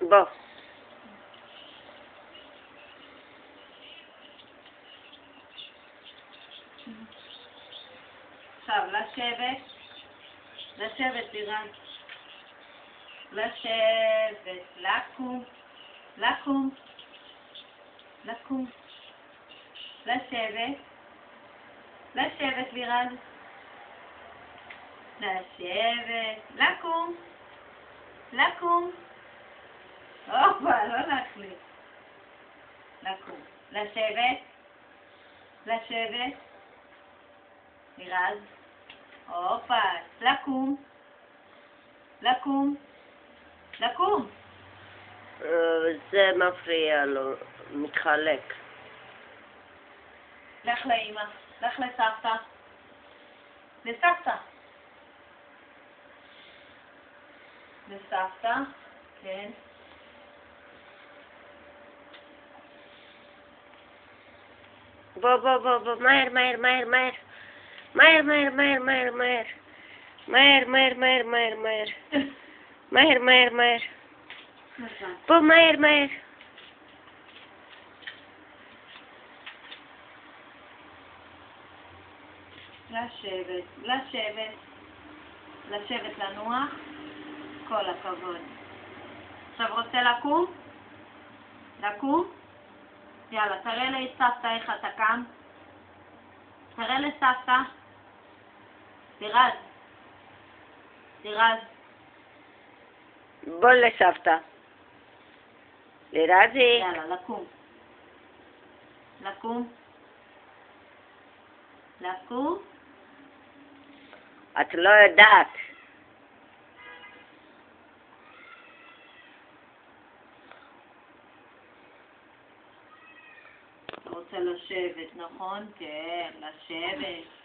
בוא. עכשיו, לשבת. לשבת, לירן. לשבת, לקום. לקום. לקום. לשבת. לשבת, לירן. לשבת. לקום. לקום. הופה, לא להחליט. לקום. לשבת. לשבת. לירז. הופה. לקום. לקום. לקום. זה מפריע לו, מתחלק. לך לאמא. לך לסבתא. לסבתא. לסבתא. כן. בוא, בוא, בוא, בוא, מהר, מהר, מהר, מהר. מהר, מהר, מהר, מהר, מהר. מהר, מהר, מהר, מהר, מהר. מהר, מהר, מהר. בוא, מהר, מהר. לשבת, לשבת. לשבת לנוח. כל הכבוד. עכשיו רוצה לקום? לקום? יאללה, תראה לסבתא איך אתה קם. תראה לסבתא. לירז. לירז. בוא לסבתא. לירזי. יאללה, לקום. לקום. לקום. את לא יודעת. רוצה לשבת, נכון? כן, לשבת.